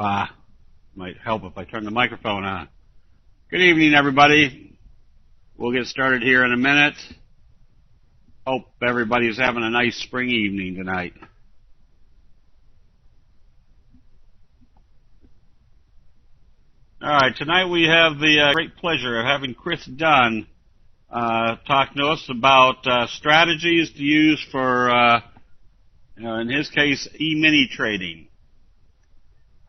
Might help if I turn the microphone on. Good evening, everybody. We'll get started here in a minute. Hope everybody's having a nice spring evening tonight. All right, tonight we have the great pleasure of having Chris Dunn talk to us about strategies to use for, in his case, E-mini trading.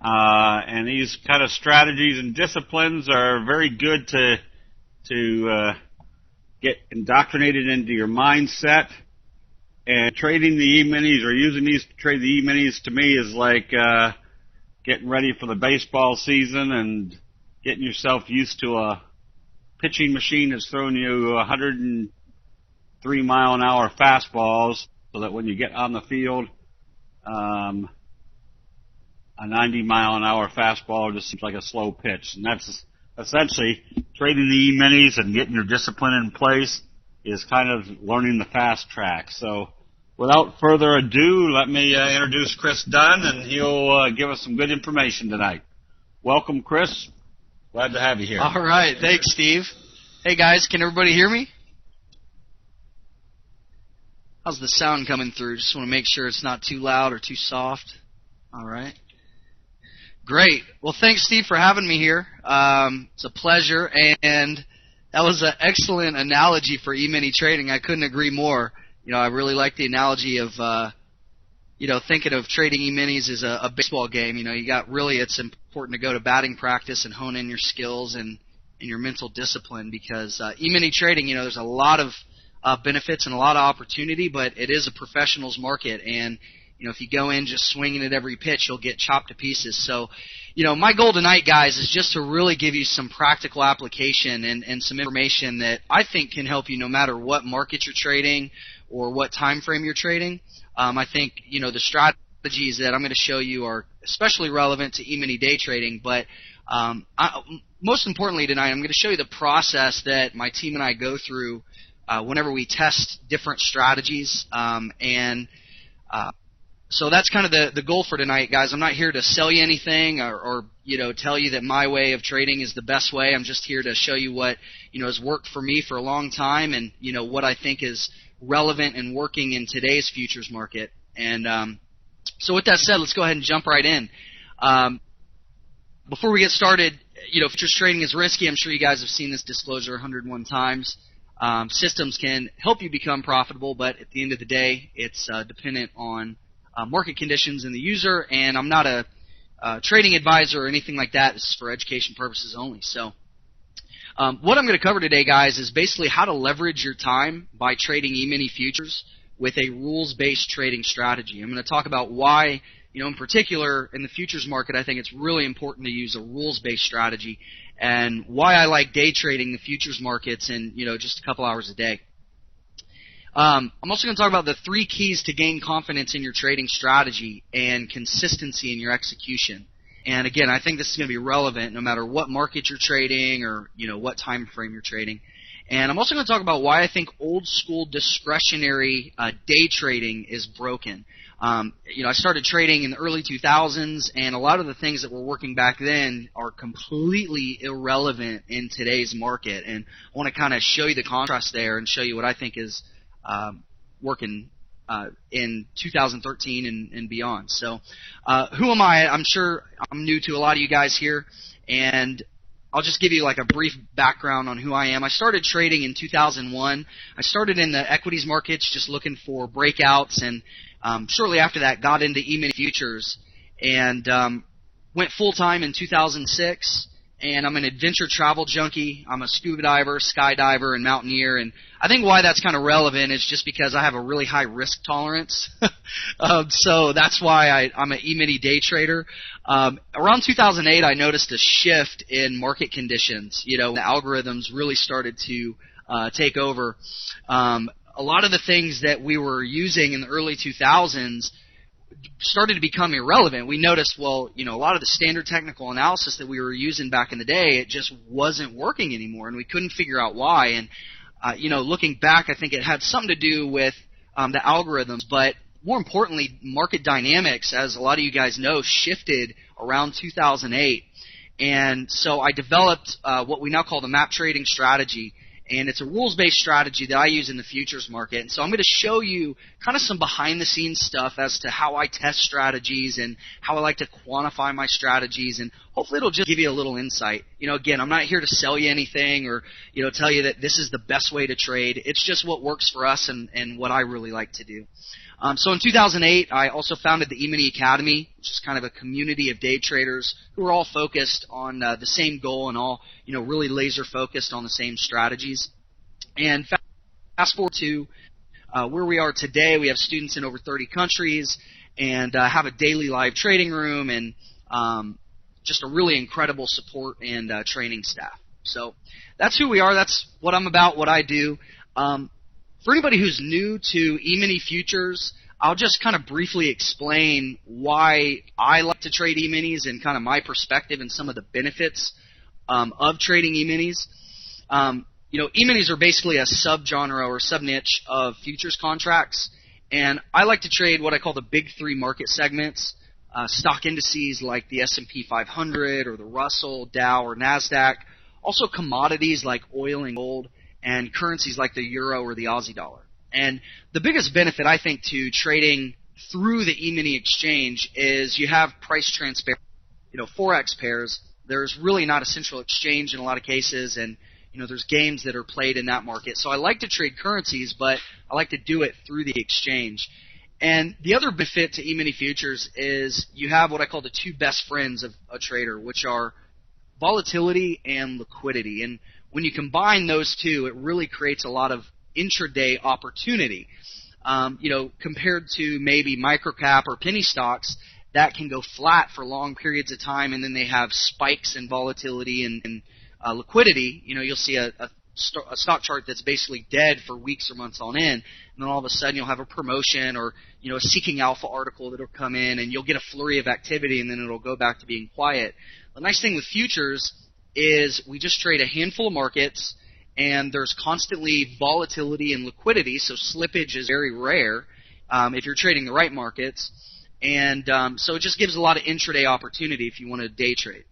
And these kind of strategies and disciplines are very good to get indoctrinated into your mindset. And trading the E-minis or using these to trade the E-minis to me is like getting ready for the baseball season and getting yourself used to a pitching machine that's throwing you 103-mile-an-hour fastballs so that when you get on the field, a 90-mile-an-hour fastball just seems like a slow pitch. And that's essentially trading the E-minis and getting your discipline in place is kind of learning the fast track. So without further ado, let me introduce Chris Dunn, and he'll give us some good information tonight. Welcome, Chris. Glad to have you here. All right. Thanks, Steve. Hey, guys. Can everybody hear me? How's the sound coming through? Just want to make sure it's not too loud or too soft. All right. Great. Well, thanks, Steve, for having me here. It's a pleasure, and that was an excellent analogy for E-mini trading. I couldn't agree more. I really like the analogy of, thinking of trading E-minis as a baseball game. It's important to go to batting practice and hone in your skills and your mental discipline because E-mini trading, there's a lot of benefits and a lot of opportunity, but it is a professional's market, and if you go in just swinging at every pitch, you'll get chopped to pieces. So, my goal tonight, guys, is just to really give you some practical application and some information that I think can help you no matter what market you're trading or what time frame you're trading. I think, the strategies that I'm going to show you are especially relevant to E-mini day trading, but most importantly tonight, I'm going to show you the process that my team and I go through whenever we test different strategies, so that's kind of the goal for tonight, guys. I'm not here to sell you anything or tell you that my way of trading is the best way. I'm just here to show you what, has worked for me for a long time and, what I think is relevant and working in today's futures market. And so with that said, let's go ahead and jump right in. Before we get started, futures trading is risky. I'm sure you guys have seen this disclosure 101 times. Systems can help you become profitable, but at the end of the day, it's dependent on market conditions and the user, and I'm not a trading advisor or anything like that. This is for education purposes only. So what I'm going to cover today, guys, is basically how to leverage your time by trading E-mini futures with a rules-based trading strategy. I'm going to talk about why, in particular in the futures market, I think it's really important to use a rules-based strategy and why I like day trading the futures markets in, just a couple hours a day. I'm also going to talk about the 3 keys to gain confidence in your trading strategy and consistency in your execution. And again, I think this is going to be relevant no matter what market you're trading or, what time frame you're trading. And I'm also going to talk about why I think old school discretionary day trading is broken. I started trading in the early 2000s, and a lot of the things that were working back then are completely irrelevant in today's market. And I want to kind of show you the contrast there and show you what I think is working in 2013 and beyond. So who am I? I'm sure I'm new to a lot of you guys here, and I'll just give you like a brief background on who I am. I started trading in 2001. I started in the equities markets just looking for breakouts, and shortly after that got into E-mini futures and went full-time in 2006. And I'm an adventure travel junkie. I'm a scuba diver, skydiver, and mountaineer. And I think why that's kind of relevant is just because I have a really high risk tolerance. So that's why I'm an E-mini day trader. Around 2008, I noticed a shift in market conditions. The algorithms really started to take over. A lot of the things that we were using in the early 2000s started to become irrelevant. We noticed, a lot of the standard technical analysis that we were using back in the day, it just wasn't working anymore, and we couldn't figure out why. And, looking back, I think it had something to do with the algorithms, but more importantly, market dynamics, as a lot of you guys know, shifted around 2008. And so I developed what we now call the map trading strategy. And it's a rules-based strategy that I use in the futures market. And so I'm going to show you kind of some behind-the-scenes stuff as to how I test strategies and how I like to quantify my strategies. And hopefully it'll just give you a little insight. Again, I'm not here to sell you anything or, tell you that this is the best way to trade. It's just what works for us and what I really like to do. So in 2008, I also founded the E-mini Academy, which is kind of a community of day traders who are all focused on the same goal and all, really laser focused on the same strategies. And fast forward to where we are today, we have students in over 30 countries and have a daily live trading room and just a really incredible support and training staff. So that's who we are. That's what I'm about, what I do. For anybody who's new to E-mini futures, I'll just kind of briefly explain why I like to trade E-minis and kind of my perspective and some of the benefits of trading E-minis. E-minis are basically a subgenre or sub-niche of futures contracts, and I like to trade what I call the big three market segments, stock indices like the S&P 500 or the Russell, Dow, or NASDAQ, also commodities like oil and gold, and currencies like the euro or the Aussie dollar. And the biggest benefit, I think, to trading through the E-mini exchange is you have price transparency. Forex pairs, there's really not a central exchange in a lot of cases, and there's games that are played in that market. So I like to trade currencies, but I like to do it through the exchange. And the other benefit to E-mini futures is you have what I call the two best friends of a trader, which are volatility and liquidity. And when you combine those two, it really creates a lot of intraday opportunity. Compared to maybe microcap or penny stocks that can go flat for long periods of time, and then they have spikes in volatility and liquidity. You'll see a stock chart that's basically dead for weeks or months on end, and then all of a sudden you'll have a promotion or a Seeking Alpha article that'll come in, and you'll get a flurry of activity, and then it'll go back to being quiet. The nice thing with futures is we just trade a handful of markets, and there's constantly volatility and liquidity, so slippage is very rare if you're trading the right markets. And so it just gives a lot of intraday opportunity if you want to day trade.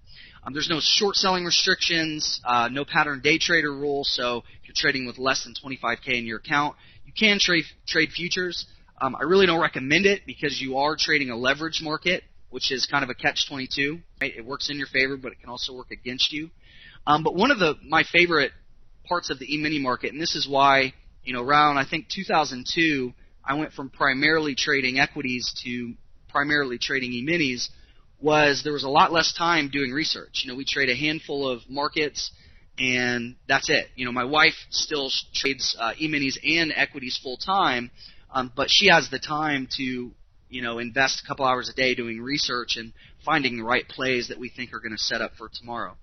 There's no short selling restrictions, no pattern day trader rule, so if you're trading with less than 25K in your account, you can trade futures. I really don't recommend it because you are trading a leverage market, which is kind of a catch-22. Right? It works in your favor, but it can also work against you. But one of my favorite parts of the E-mini market, and this is why, around I think 2002, I went from primarily trading equities to primarily trading E-minis, was there was a lot less time doing research. We trade a handful of markets, and that's it. My wife still trades E-minis and equities full time, but she has the time to invest a couple hours a day doing research and finding the right plays that we think are going to set up for tomorrow.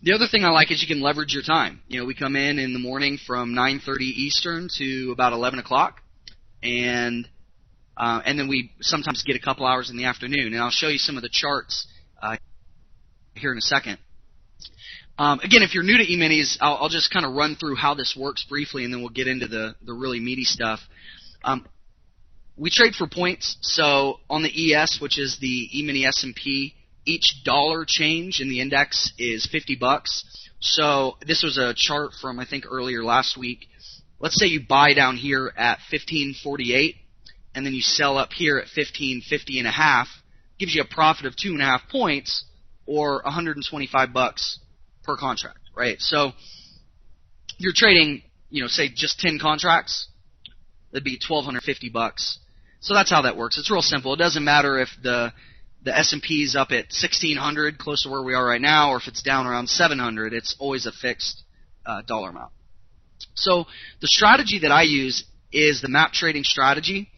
The other thing I like is you can leverage your time. We come in the morning from 9:30 Eastern to about 11 o'clock, and then we sometimes get a couple hours in the afternoon. And I'll show you some of the charts here in a second. Again, if you're new to E-minis, I'll just kind of run through how this works briefly, and then we'll get into the really meaty stuff. We trade for points. So on the ES, which is the E-mini S&P, each dollar change in the index is $50. So this was a chart from I think earlier last week. Let's say you buy down here at 15.48, and then you sell up here at 15.50.5. Gives you a profit of 2.5 points, or $125 per contract, right? So you're trading, say just 10 contracts. That'd be $1,250. So that's how that works. It's real simple. It doesn't matter if the S&P is up at 1,600, close to where we are right now, or if it's down around 700. It's always a fixed dollar amount. So the strategy that I use is the map trading strategy.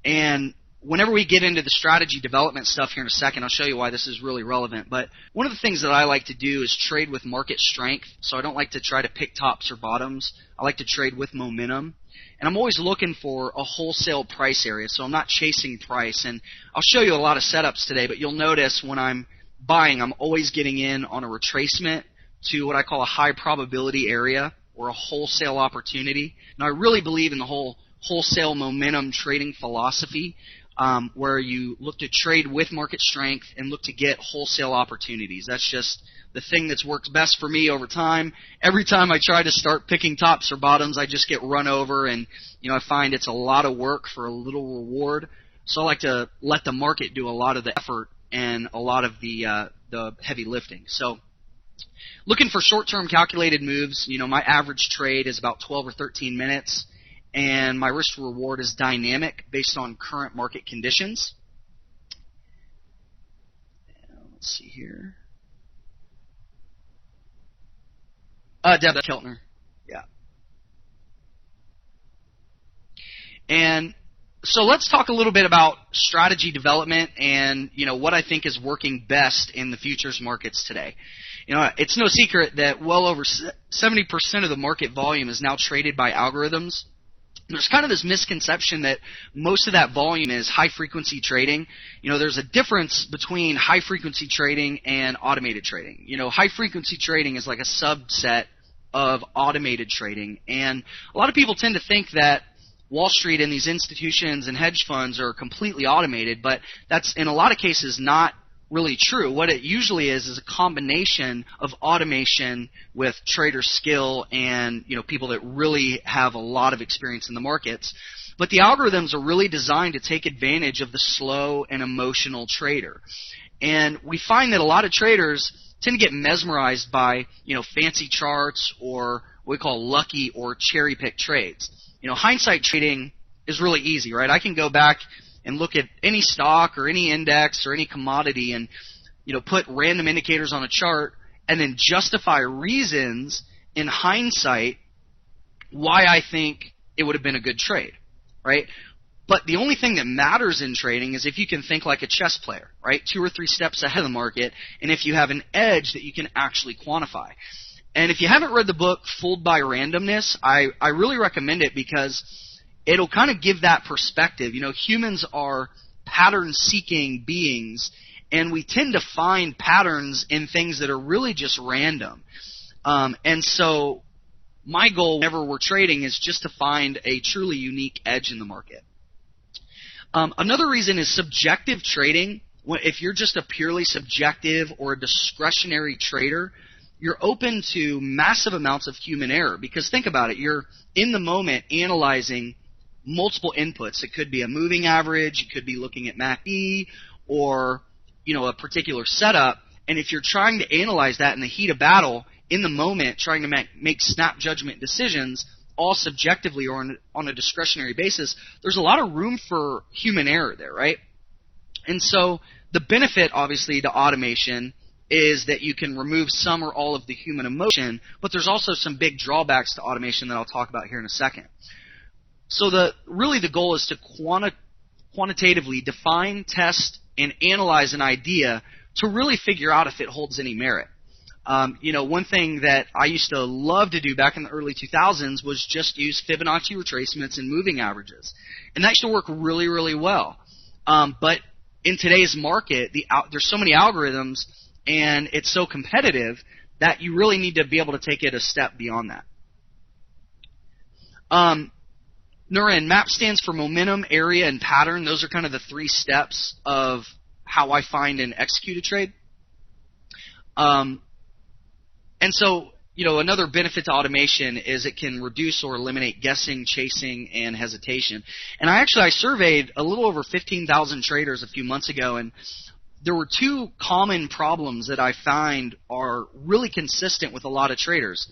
And whenever we get into the strategy development stuff here in a second, I'll show you why this is really relevant. But one of the things that I like to do is trade with market strength. So I don't like to try to pick tops or bottoms. I like to trade with momentum. And I'm always looking for a wholesale price area, so I'm not chasing price. And I'll show you a lot of setups today, but you'll notice when I'm buying, I'm always getting in on a retracement to what I call a high probability area or a wholesale opportunity. Now, I really believe in the whole wholesale momentum trading philosophy, where you look to trade with market strength and look to get wholesale opportunities. That's just the thing that's worked best for me over time. Every time I try to start picking tops or bottoms, I just get run over, and I find it's a lot of work for a little reward. So I like to let the market do a lot of the effort and a lot of the heavy lifting. So looking for short-term calculated moves, my average trade is about 12 or 13 minutes, and my risk to reward is dynamic based on current market conditions. Let's see here. Debit Keltner. Yeah. And so let's talk a little bit about strategy development and, what I think is working best in the futures markets today. It's no secret that well over 70% of the market volume is now traded by algorithms. There's kind of this misconception that most of that volume is high-frequency trading. There's a difference between high-frequency trading and automated trading. High-frequency trading is like a subset of automated trading. And a lot of people tend to think that Wall Street and these institutions and hedge funds are completely automated, but that's in a lot of cases not really true. What it usually is a combination of automation with trader skill and people that really have a lot of experience in the markets. But the algorithms are really designed to take advantage of the slow and emotional trader. And we find that a lot of traders tend to get mesmerized by fancy charts or what we call lucky or cherry pick trades. Hindsight trading is really easy, right? I can go back and look at any stock or any index or any commodity and, put random indicators on a chart and then justify reasons in hindsight why I think it would have been a good trade, right? But the only thing that matters in trading is if you can think like a chess player, right? 2 or 3 steps ahead of the market, and if you have an edge that you can actually quantify. And if you haven't read the book Fooled by Randomness, I really recommend it because it'll kind of give that perspective. Humans are pattern-seeking beings, and we tend to find patterns in things that are really just random. And so my goal whenever we're trading is just to find a truly unique edge in the market. Another reason is subjective trading. If you're just a purely subjective or a discretionary trader, you're open to massive amounts of human error because think about it. You're in the moment analyzing multiple inputs. It could be a moving average. It could be looking at MACD or, a particular setup. And if you're trying to analyze that in the heat of battle, in the moment, trying to make snap judgment decisions, all subjectively or on a discretionary basis, there's a lot of room for human error there, right? And so the benefit, obviously, to automation is that you can remove some or all of the human emotion, but there's also some big drawbacks to automation that I'll talk about here in a second. So the goal is to quantitatively define, test, and analyze an idea to really figure out if it holds any merit. One thing that I used to love to do back in the early 2000s was just use Fibonacci retracements and moving averages. And that used to work really, really well. But in today's market, there's so many algorithms and it's so competitive that you really need to be able to take it a step beyond that. Nurin, MAP stands for momentum, area, and pattern. Those are kind of the 3 steps of how I find and execute a trade. And so, another benefit to automation is it can reduce or eliminate guessing, chasing, and hesitation. And I surveyed a little over 15,000 traders a few months ago, and there were 2 common problems that I find are really consistent with a lot of traders.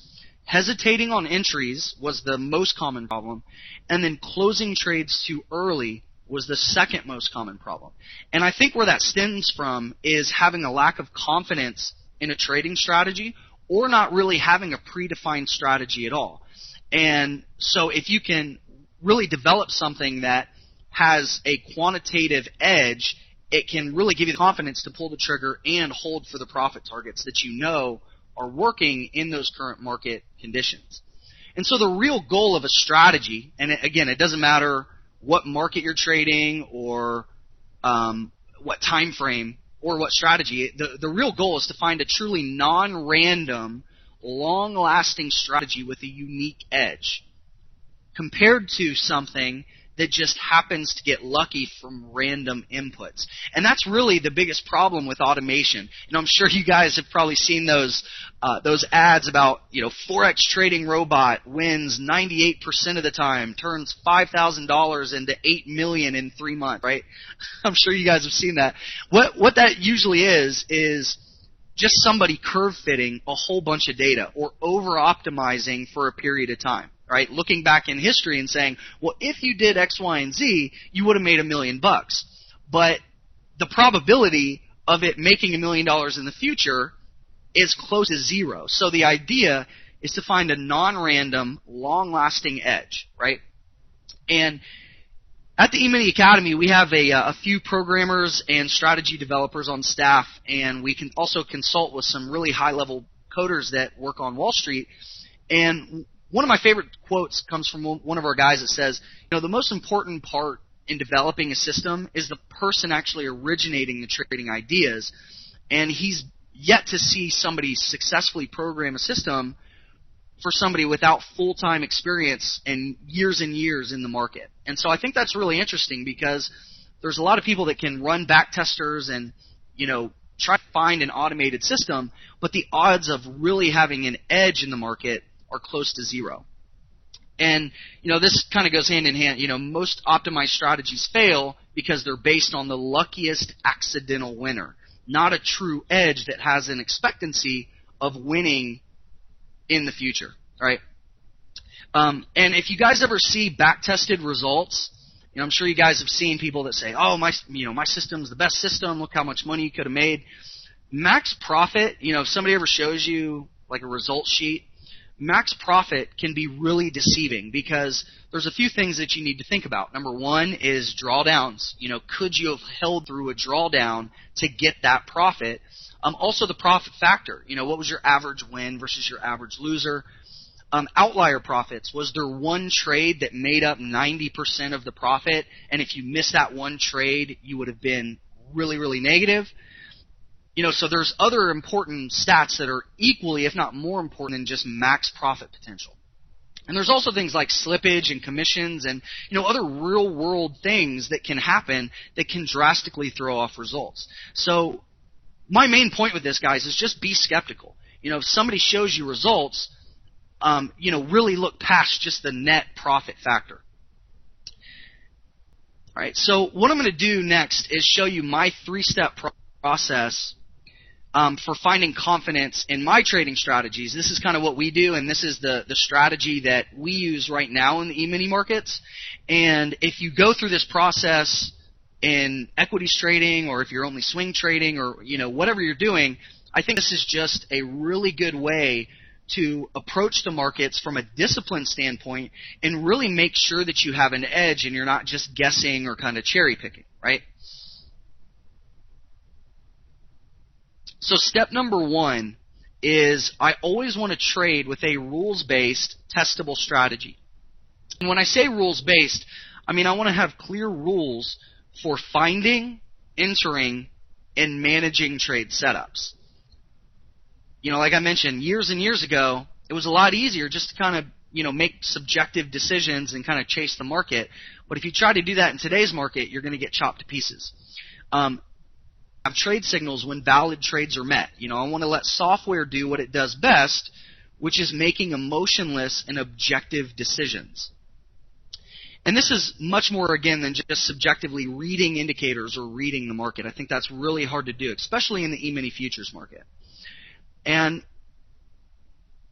Hesitating on entries was the most common problem, and then closing trades too early was the second most common problem. And I think where that stems from is having a lack of confidence in a trading strategy or not really having a predefined strategy at all. And so if you can really develop something that has a quantitative edge, it can really give you the confidence to pull the trigger and hold for the profit targets that are working in those current market conditions. And so the real goal of a strategy, and again, it doesn't matter what market you're trading or what time frame or what strategy, the real goal is to find a truly non-random, long-lasting strategy with a unique edge. compared to something that just happens to get lucky from random inputs. And that's really the biggest problem with automation. And I'm sure you guys have probably seen those ads about, Forex trading robot wins 98% of the time, turns $5,000 into $8 million in 3 months, right? I'm sure you guys have seen that. What that usually is just somebody curve fitting a whole bunch of data or over optimizing for a period of time. Right, looking back in history and saying, well, if you did X, Y, and Z, you would have made $1 million. But the probability of it making $1 million in the future is close to zero. So the idea is to find a non-random, long-lasting edge, right? And at the E-mini Academy, we have a few programmers and strategy developers on staff, and we can also consult with some really high-level coders that work on Wall Street. And one of my favorite quotes comes from one of our guys that says, the most important part in developing a system is the person actually originating the trading ideas, and he's yet to see somebody successfully program a system for somebody without full-time experience and years in the market. And so I think that's really interesting because there's a lot of people that can run back testers and, try to find an automated system, but the odds of really having an edge in the market are close to zero. And, this kind of goes hand in hand. Most optimized strategies fail because they're based on the luckiest accidental winner, not a true edge that has an expectancy of winning in the future, right? And if you guys ever see back-tested results, I'm sure you guys have seen people that say, oh, my system's the best system, look how much money you could have made. Max profit, if somebody ever shows you like a result sheet, max profit can be really deceiving because there's a few things that you need to think about. Number one is drawdowns. Could you have held through a drawdown to get that profit? Also the profit factor. What was your average win versus your average loser? Outlier profits. Was there one trade that made up 90% of the profit? And if you missed that one trade, you would have been really, really negative. So there's other important stats that are equally, if not more important than just max profit potential. And there's also things like slippage and commissions and, other real-world things that can happen that can drastically throw off results. So my main point with this, guys, is just be skeptical. If somebody shows you results, really look past just the net profit factor. All right, so what I'm going to do next is show you my 3-step process for finding confidence in my trading strategies. This is kind of what we do, and this is the strategy that we use right now in the E-mini markets. And if you go through this process in equities trading, or if you're only swing trading, or whatever you're doing, I think this is just a really good way to approach the markets from a discipline standpoint and really make sure that you have an edge and you're not just guessing or kind of cherry picking, right? So step number one is I always want to trade with a rules-based, testable strategy. And when I say rules-based, I mean I want to have clear rules for finding, entering, and managing trade setups. Like I mentioned, years and years ago, it was a lot easier just to kind of, make subjective decisions and kind of chase the market. But if you try to do that in today's market, you're going to get chopped to pieces. Have trade signals when valid trades are met. I want to let software do what it does best, which is making emotionless and objective decisions. And this is much more, again, than just subjectively reading indicators or reading the market. I think that's really hard to do, especially in the E-mini futures market. And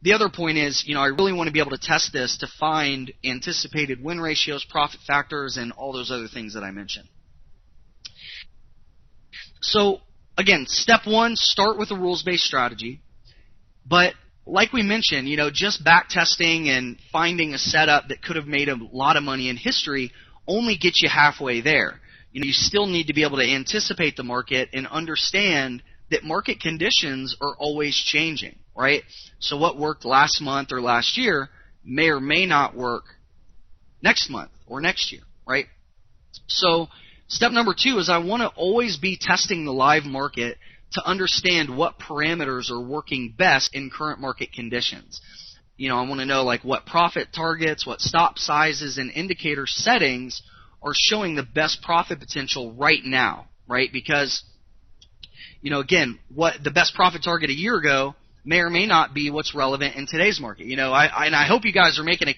the other point is, I really want to be able to test this to find anticipated win ratios, profit factors, and all those other things that I mentioned. So, again, step one, start with a rules-based strategy. But like we mentioned, just back testing and finding a setup that could have made a lot of money in history only gets you halfway there. You still need to be able to anticipate the market and understand that market conditions are always changing, right? So what worked last month or last year may or may not work next month or next year, right? So step number two is I want to always be testing the live market to understand what parameters are working best in current market conditions. I want to know like what profit targets, what stop sizes, and indicator settings are showing the best profit potential right now, right? Because, again, what the best profit target a year ago may or may not be what's relevant in today's market. And I hope you guys are making a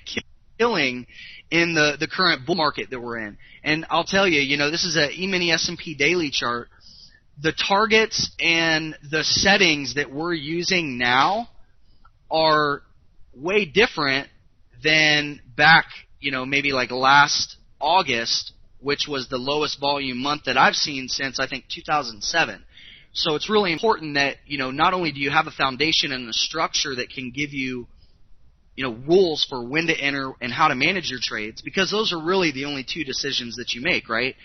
killing in the current bull market that we're in. And I'll tell you, this is a E-mini S&P daily chart. The targets and the settings that we're using now are way different than back, maybe like last August, which was the lowest volume month that I've seen since, I think, 2007. So it's really important that, not only do you have a foundation and a structure that can give you, rules for when to enter and how to manage your trades, because those are really the only two decisions that you make, right?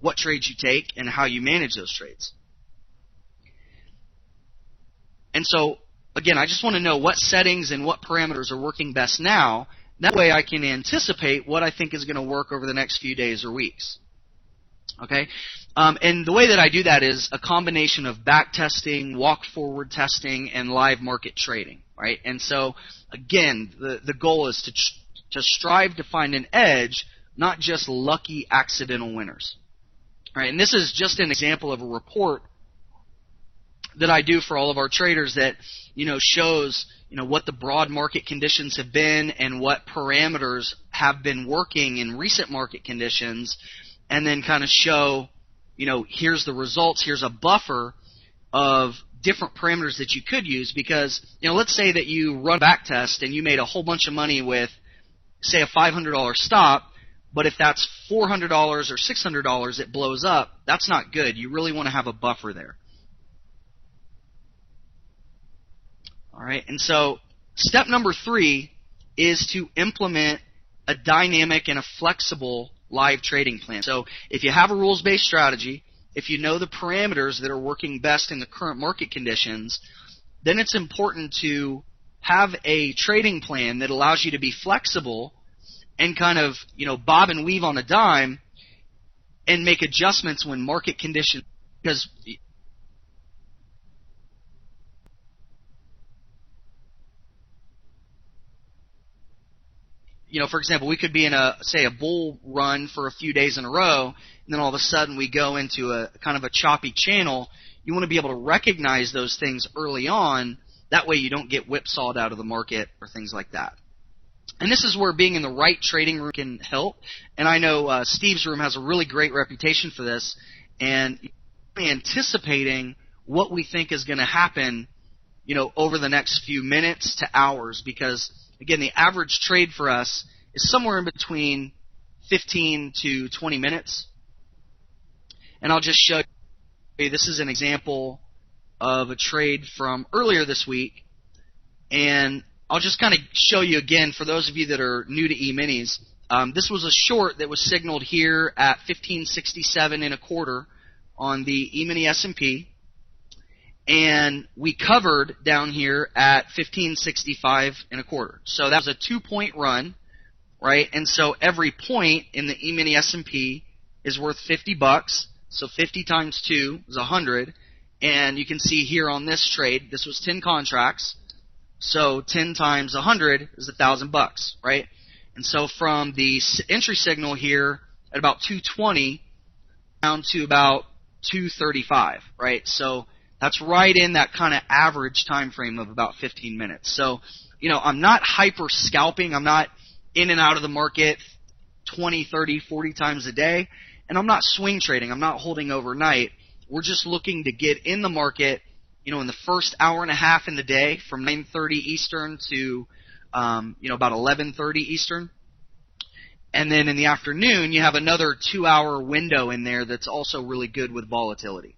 What trades you take and how you manage those trades. And so, again, I just want to know what settings and what parameters are working best now. That way I can anticipate what I think is going to work over the next few days or weeks. Okay? And the way that I do that is a combination of back testing, walk-forward testing, and live market trading. Right? And so, again, the goal is to strive to find an edge, not just lucky accidental winners. Right? And this is just an example of a report that I do for all of our traders that, shows, what the broad market conditions have been and what parameters have been working in recent market conditions, and then kind of show, here's the results, here's a buffer of different parameters that you could use, because, let's say that you run a back test and you made a whole bunch of money with, say, a $500 stop, but if that's $400 or $600, it blows up, that's not good. You really want to have a buffer there. All right, and so step number 3 is to implement a dynamic and a flexible live trading plan. So if you have a rules-based strategy, if you know the parameters that are working best in the current market conditions, then it's important to have a trading plan that allows you to be flexible and kind of, bob and weave on a dime and make adjustments when market conditions, because for example, we could be in a bull run for a few days in a row, and then all of a sudden we go into a kind of a choppy channel. You want to be able to recognize those things early on. That way you don't get whipsawed out of the market or things like that. And this is where being in the right trading room can help. And I know Steve's room has a really great reputation for this, and anticipating what we think is going to happen, over the next few minutes to hours, because again, the average trade for us is somewhere in between 15 to 20 minutes. And I'll just show you, this is an example of a trade from earlier this week. And I'll just kind of show you again, for those of you that are new to E-minis, this was a short that was signaled here at 1567 and a quarter on the E-mini S&P. And we covered down here at 1565 and a quarter. So that was a 2-point run, right? And so every point in the E-mini S&P is worth $50. So 50 times 2 is 100. And you can see here on this trade, this was 10 contracts. So 10 times 100 is $1,000, right? And so from the entry signal here at about 220 down to about 235, right? So that's right in that kind of average time frame of about 15 minutes. So, I'm not hyper scalping. I'm not in and out of the market 20, 30, 40 times a day. And I'm not swing trading. I'm not holding overnight. We're just looking to get in the market, in the first hour and a half in the day from 9:30 Eastern to, about 11:30 Eastern. And then in the afternoon, you have another 2-hour window in there that's also really good with volatility.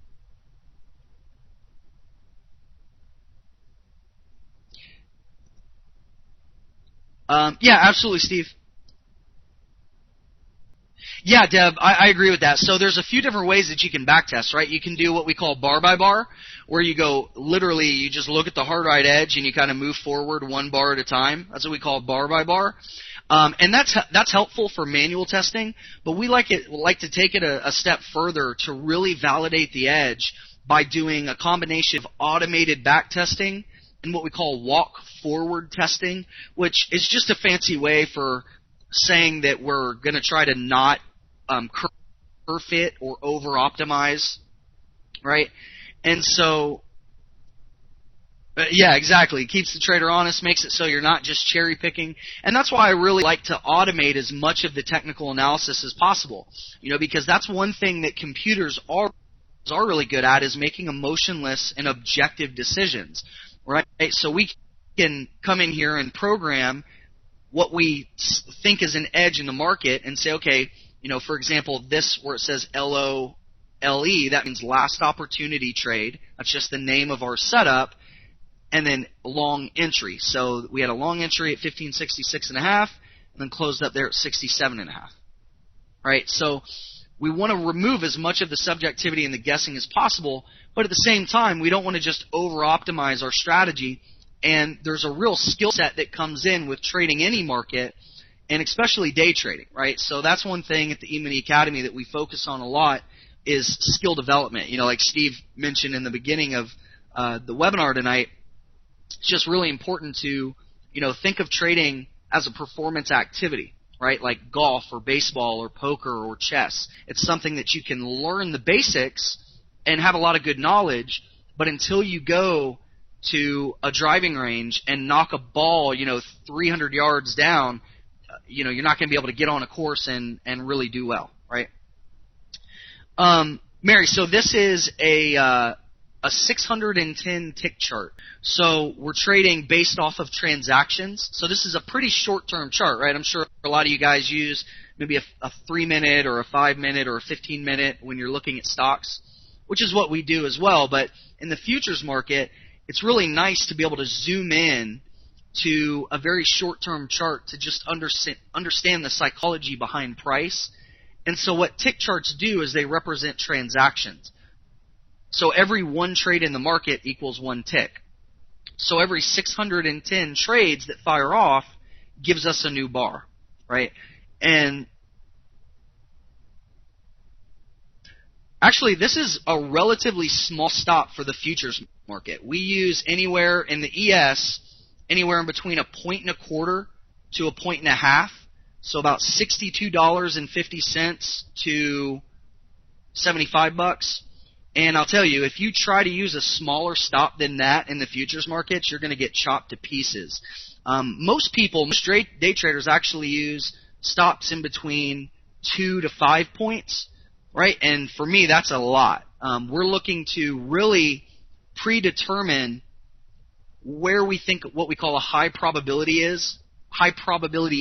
Yeah, absolutely, Steve. Yeah, Deb, I agree with that. So there's a few different ways that you can backtest, right? You can do what we call bar by bar, where you go literally, you just look at the hard right edge and you kind of move forward one bar at a time. That's what we call bar by bar. And that's helpful for manual testing, but we like to take it a step further to really validate the edge by doing a combination of automated backtesting in what we call walk forward testing, which is just a fancy way for saying that we're going to try to not curve fit or over optimize, right? And so, yeah, exactly. It keeps the trader honest, makes it so you're not just cherry picking. And that's why I really like to automate as much of the technical analysis as possible. Because that's one thing that computers are really good at, is making emotionless and objective decisions, right? So we can come in here and program what we think is an edge in the market and say, okay, for example, this where it says LOLE, that means last opportunity trade. That's just the name of our setup. And then long entry. So we had a long entry at 1566.5, and then closed up there at 67.5. Right? So we want to remove as much of the subjectivity and the guessing as possible, but at the same time, we don't want to just over-optimize our strategy. And there's a real skill set that comes in with trading any market, and especially day trading, right? So that's one thing at the E-mini Academy that we focus on a lot is skill development. Like Steve mentioned in the beginning of the webinar tonight, it's just really important to, think of trading as a performance activity, right? Like golf or baseball or poker or chess. It's something that you can learn the basics and have a lot of good knowledge, but until you go to a driving range and knock a ball, 300 yards down, you're not going to be able to get on a course and really do well, right? Mary, so this is a 610 tick chart. So we're trading based off of transactions. So this is a pretty short-term chart, right? I'm sure a lot of you guys use maybe a 3-minute or a 5-minute or a 15-minute when you're looking at stocks, which is what we do as well. But in the futures market, it's really nice to be able to zoom in to a very short-term chart to just understand the psychology behind price. And so what tick charts do is they represent transactions. So every one trade in the market equals one tick. So every 610 trades that fire off gives us a new bar, right? And actually, this is a relatively small stop for the futures market. We use anywhere in the ES, anywhere in between 1.25 to 1.5. So about $62.50 to $75. And I'll tell you, if you try to use a smaller stop than that in the futures markets, you're going to get chopped to pieces. Most day traders actually use stops in between 2 to 5 points, right? And for me, that's a lot. We're looking to really predetermine where we think what we call a high probability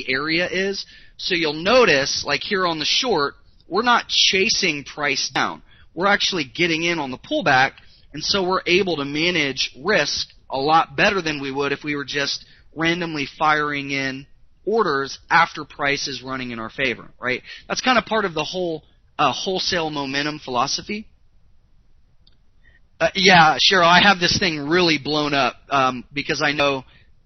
area is. So you'll notice, like here on the short, we're not chasing price down. We're actually getting in on the pullback, and so we're able to manage risk a lot better than we would if we were just randomly firing in orders after price is running in our favor, right? That's kind of part of the whole wholesale momentum philosophy. Yeah, Cheryl, I have this thing really blown up because I know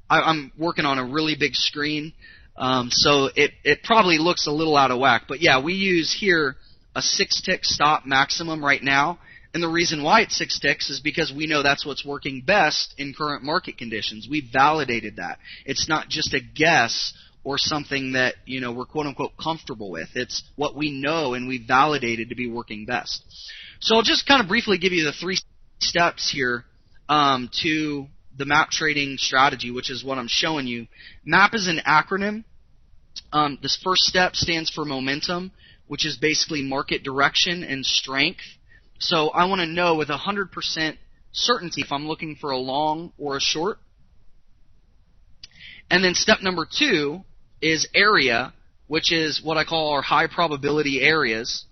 I'm working on a really big screen, so it probably looks a little out of whack. But yeah, we use here a 6-tick stop maximum right now, and the reason why it's 6 ticks is because we know that's what's working best in current market conditions. We validated that. It's not just a guess or something that we're quote-unquote comfortable with. It's what we know and we validated to be working best. So I'll just kind of briefly give you the 3 steps here to the map trading strategy, which is what I'm showing you. MAP is an acronym. This first step stands for momentum, which is basically market direction and strength. So I want to know with 100% certainty if I'm looking for a long or a short. And then step number 2 is area, which is what I call our high probability areas.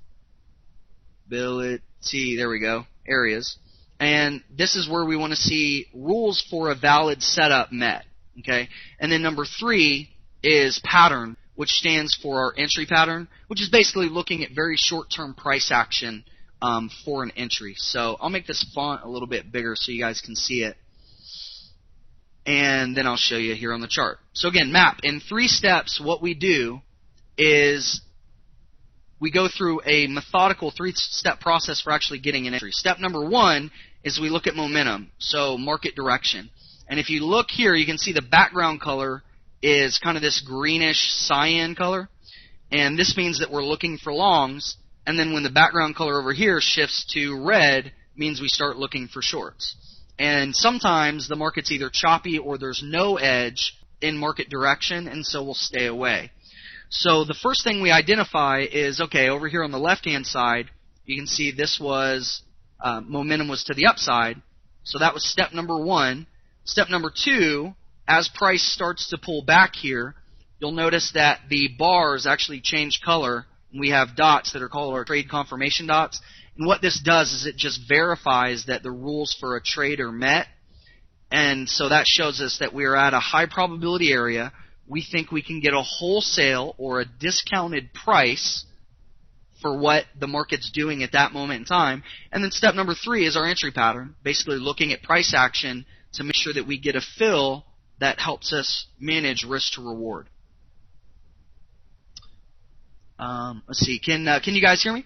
There we go, areas. And this is where we want to see rules for a valid setup met. Okay. And then number 3 is pattern, which stands for our entry pattern, which is basically looking at very short-term price action for an entry. So I'll make this font a little bit bigger so you guys can see it. And then I'll show you here on the chart. So again, map. In 3 steps, what we do is we go through a methodical 3-step process for actually getting an entry. Step number 1 is we look at momentum, so market direction. And if you look here, you can see the background color is kind of this greenish cyan color. And this means that we're looking for longs. And then when the background color over here shifts to red, means we start looking for shorts. And sometimes the market's either choppy or there's no edge in market direction, and so we'll stay away. So the first thing we identify is, okay, over here on the left-hand side, you can see this was, momentum was to the upside. So that was step number 1. Step number 2, as price starts to pull back here, you'll notice that the bars actually change color, and we have dots that are called our trade confirmation dots. And what this does is it just verifies that the rules for a trade are met. And so that shows us that we are at a high probability area. We think we can get a wholesale or a discounted price for what the market's doing at that moment in time. And then step number 3 is our entry pattern, basically looking at price action to make sure that we get a fill that helps us manage risk to reward. Let's see. Can you guys hear me?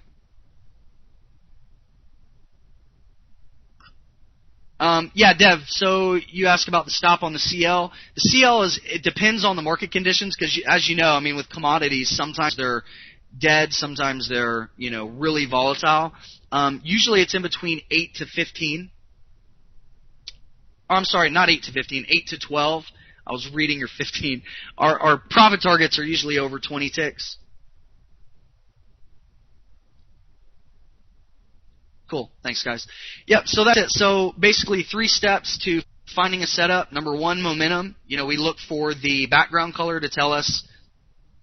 Yeah, Dev, so you asked about the stop on the CL. The CL it depends on the market conditions because, as you know, I mean, with commodities, sometimes they're dead, sometimes they're, really volatile. Usually it's in between 8 to 15. Oh, I'm sorry, not 8 to 15, 8 to 12. I was reading your 15. Our profit targets are usually over 20 ticks. Cool. Thanks, guys. Yep, so that's it. So basically 3 steps to finding a setup. Number 1, momentum. We look for the background color to tell us,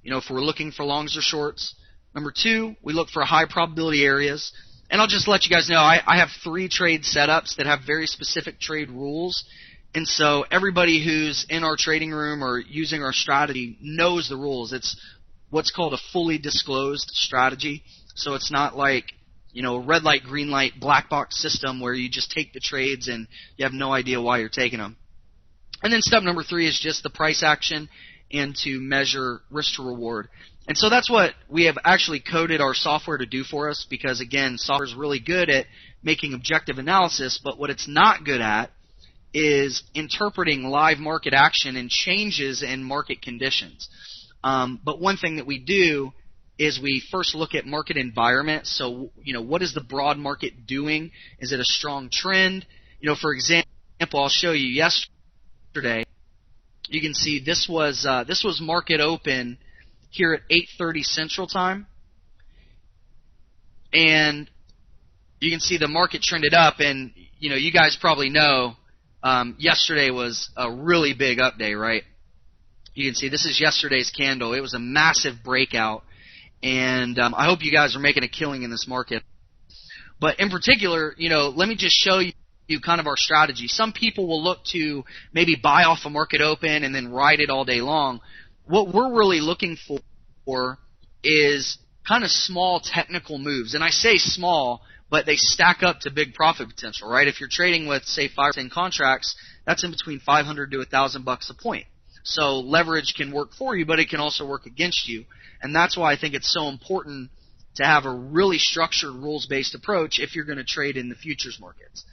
if we're looking for longs or shorts. Number 2, we look for high probability areas. And I'll just let you guys know, I have 3 trade setups that have very specific trade rules. And so everybody who's in our trading room or using our strategy knows the rules. It's what's called a fully disclosed strategy. So it's not like, red light, green light, black box system where you just take the trades and you have no idea why you're taking them. And then step number 3 is just the price action and to measure risk to reward. And so that's what we have actually coded our software to do for us because, again, software is really good at making objective analysis, but what it's not good at is interpreting live market action and changes in market conditions. But one thing that we do is we first look at market environment. So, what is the broad market doing? Is it a strong trend? For example, I'll show you yesterday. You can see this was market open here at 8:30 Central Time. And you can see the market trended up, and, you guys probably know yesterday was a really big up day, right? You can see this is yesterday's candle. It was a massive breakout. And I hope you guys are making a killing in this market. But in particular, let me just show you kind of our strategy. Some people will look to maybe buy off a market open and then ride it all day long. What we're really looking for is kind of small technical moves. And I say small, but they stack up to big profit potential, right? If you're trading with, say, 5 or 10 contracts, that's in between $500 to $1,000 a point. So leverage can work for you, but it can also work against you. And that's why I think it's so important to have a really structured rules-based approach if you're going to trade in the futures markets.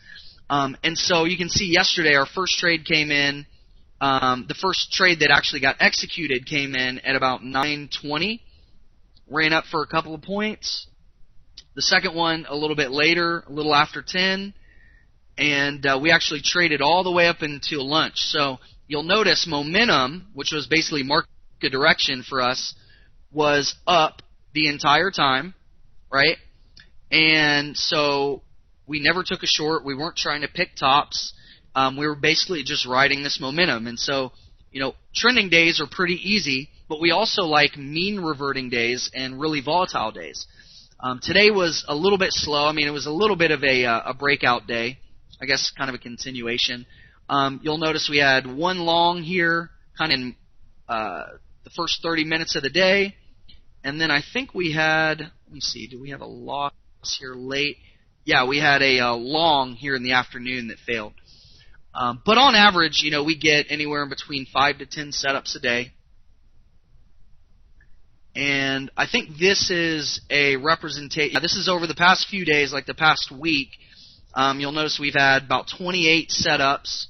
And so you can see yesterday our first trade came in, the first trade that actually got executed came in at about 9:20, ran up for a couple of points. The second one a little bit later, a little after 10, and we actually traded all the way up until lunch. So you'll notice momentum, which was basically market direction for us, was up the entire time, right? And so we never took a short. We weren't trying to pick tops. We were basically just riding this momentum. And so, trending days are pretty easy, but we also like mean reverting days and really volatile days. Today was a little bit slow. I mean, it was a little bit of a breakout day, I guess kind of a continuation. You'll notice we had one long here kind of in the first 30 minutes of the day. And then I think we had, let me see, do we have a loss here late? Yeah, we had a long here in the afternoon that failed. But on average, we get anywhere in between 5 to 10 setups a day. And I think this is a representation. This is over the past few days, like the past week. You'll notice we've had about 28 setups.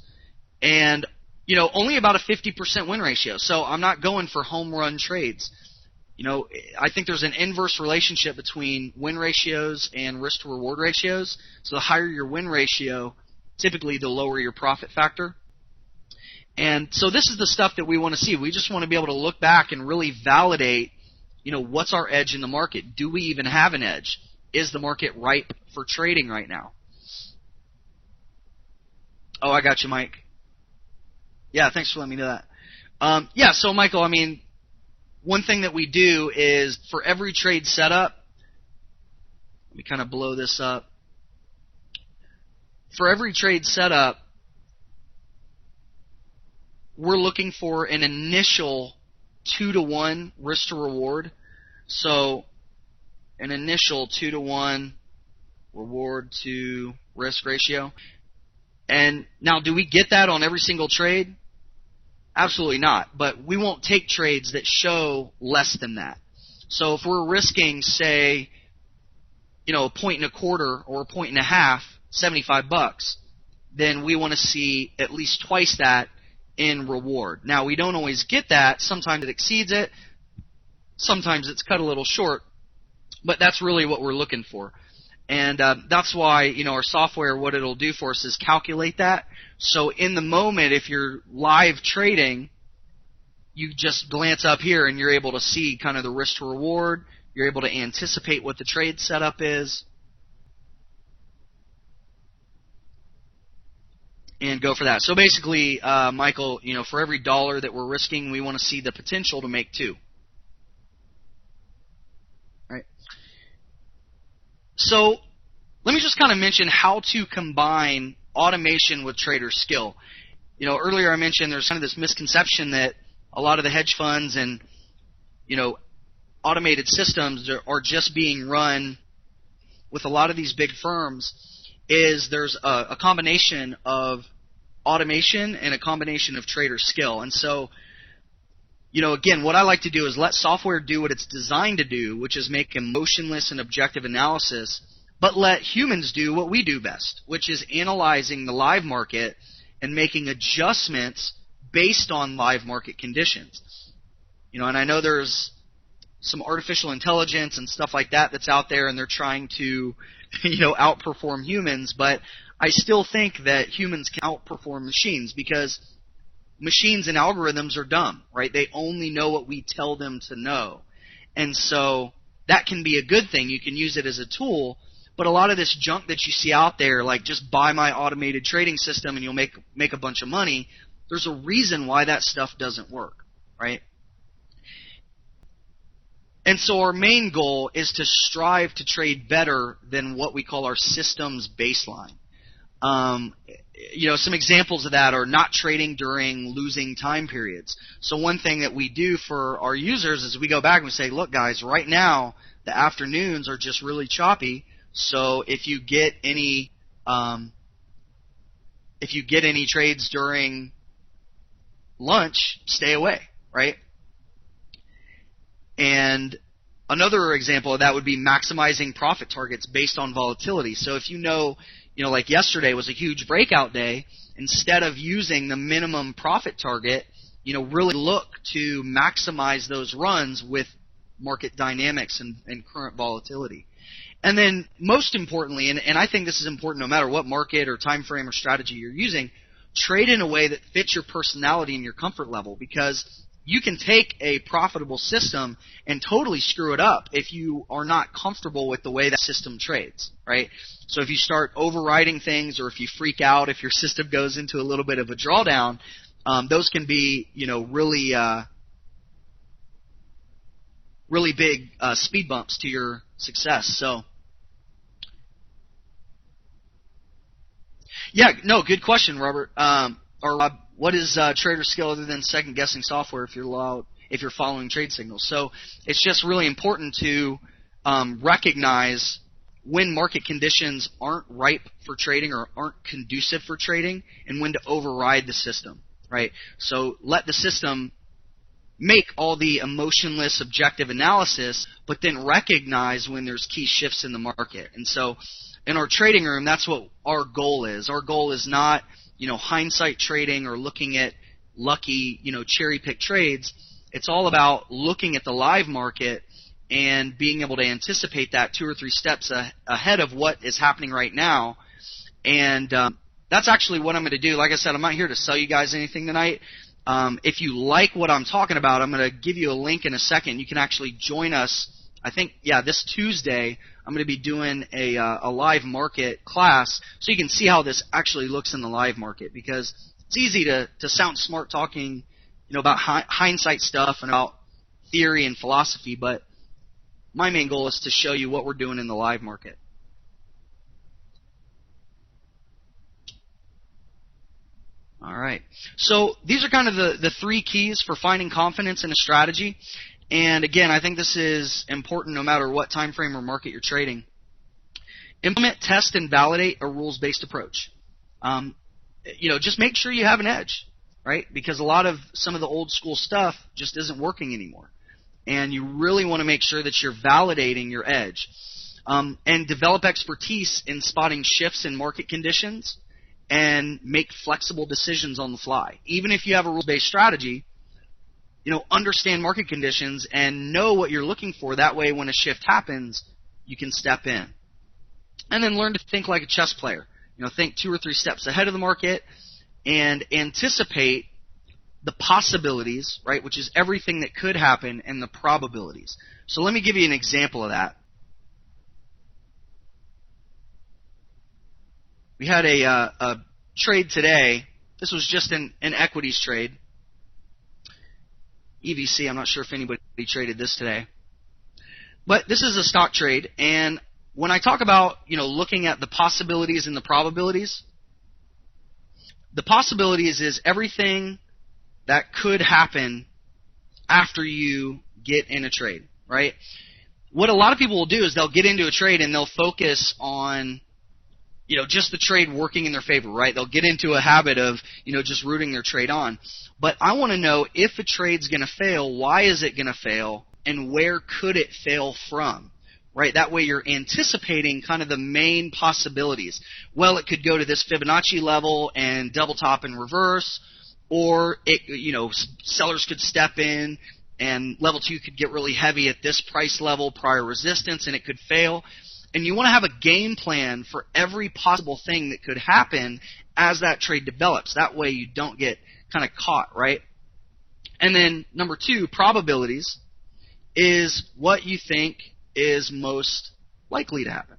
And only about a 50% win ratio. So I'm not going for home run trades. I think there's an inverse relationship between win ratios and risk to reward ratios. So the higher your win ratio, typically the lower your profit factor. And so this is the stuff that we want to see. We just want to be able to look back and really validate, what's our edge in the market? Do we even have an edge? Is the market ripe for trading right now? Oh, I got you, Mike. Yeah, thanks for letting me know that. So Michael, one thing that we do is for every trade setup, let me kind of blow this up. For every trade setup, we're looking for an initial 2-to-1 risk to reward. So an initial 2-to-1 reward to risk ratio. And now, do we get that on every single trade? Absolutely not. But we won't take trades that show less than that. So if we're risking, say, a point and a quarter or a point and a half, $75, then we want to see at least twice that in reward. Now, we don't always get that. Sometimes it exceeds it. Sometimes it's cut a little short. But that's really what we're looking for. And that's why, our software, what it'll do for us is calculate that. So in the moment, if you're live trading, you just glance up here and you're able to see kind of the risk to reward. You're able to anticipate what the trade setup is. And go for that. So basically, Michael, for every dollar that we're risking, we want to see the potential to make 2. Right? So let me just kind of mention how to combine automation with trader skill. Earlier I mentioned there's kind of this misconception that a lot of the hedge funds and, automated systems are just being run with a lot of these big firms. Is there's a combination of automation and a combination of trader skill. And so, again, what I like to do is let software do what it's designed to do, which is make emotionless and objective analysis, but let humans do what we do best, which is analyzing the live market and making adjustments based on live market conditions. And I know there's some artificial intelligence and stuff like that that's out there, and they're trying to, outperform humans, but I still think that humans can outperform machines because machines and algorithms are dumb, right? They only know what we tell them to know. And so that can be a good thing. You can use it as a tool, but a lot of this junk that you see out there, like just buy my automated trading system and you'll make a bunch of money, there's a reason why that stuff doesn't work, right? And so our main goal is to strive to trade better than what we call our system's baseline. Some examples of that are not trading during losing time periods. So one thing that we do for our users is we go back and we say, look guys, right now the afternoons are just really choppy. So if you get any trades during lunch, stay away, right? And another example of that would be maximizing profit targets based on volatility. So if like yesterday was a huge breakout day, instead of using the minimum profit target, really look to maximize those runs with market dynamics and current volatility. And then most importantly, and I think this is important no matter what market or time frame or strategy you're using, trade in a way that fits your personality and your comfort level, because you can take a profitable system and totally screw it up if you are not comfortable with the way that system trades, right? So if you start overriding things, or if you freak out, if your system goes into a little bit of a drawdown, those can be, really big speed bumps to your success. So, yeah, no, good question, Robert. Or Rob, what is trader skill other than second guessing software if you're following trade signals? So it's just really important to recognize when market conditions aren't ripe for trading or aren't conducive for trading, and when to override the system, right? So let the system make all the emotionless objective analysis, but then recognize when there's key shifts in the market. And so in our trading room, that's what our goal is. Our goal is not hindsight trading or looking at lucky, cherry-pick trades. It's all about looking at the live market and being able to anticipate that 2 or 3 steps ahead of what is happening right now. And that's actually what I'm going to do. Like I said, I'm not here to sell you guys anything tonight. If you like what I'm talking about, I'm going to give you a link in a second. You can actually join us. I think, this Tuesday, I'm going to be doing a live market class so you can see how this actually looks in the live market, because it's easy to sound smart talking, about hindsight stuff and about theory and philosophy, but my main goal is to show you what we're doing in the live market. All right. So these are kind of the 3 keys for finding confidence in a strategy. And again, I think this is important no matter what time frame or market you're trading. Implement, test, and validate a rules-based approach. Just make sure you have an edge, right? Because a lot of some of the old school stuff just isn't working anymore. And you really want to make sure that you're validating your edge. And develop expertise in spotting shifts in market conditions and make flexible decisions on the fly. Even if you have a rules-based strategy, understand market conditions and know what you're looking for. That way, when a shift happens, you can step in. And then learn to think like a chess player. Think 2 or 3 steps ahead of the market and anticipate the possibilities, right, which is everything that could happen, and the probabilities. So let me give you an example of that. We had a trade today. This was just an equities trade. EVC, I'm not sure if anybody traded this today. But this is a stock trade, and when I talk about, looking at the possibilities and the probabilities, the possibilities is everything that could happen after you get in a trade, right? What a lot of people will do is they'll get into a trade and they'll focus on, just the trade working in their favor, right? They'll get into a habit of, just rooting their trade on. But I want to know, if a trade's going to fail, why is it going to fail, and where could it fail from? Right, that way you're anticipating kind of the main possibilities. Well, it could go to this Fibonacci level and double top and reverse, or sellers could step in and level 2 could get really heavy at this price level, prior resistance, and it could fail. And you want to have a game plan for every possible thing that could happen as that trade develops. That way you don't get kind of caught, right? And then number 2, probabilities, is what you think is most likely to happen.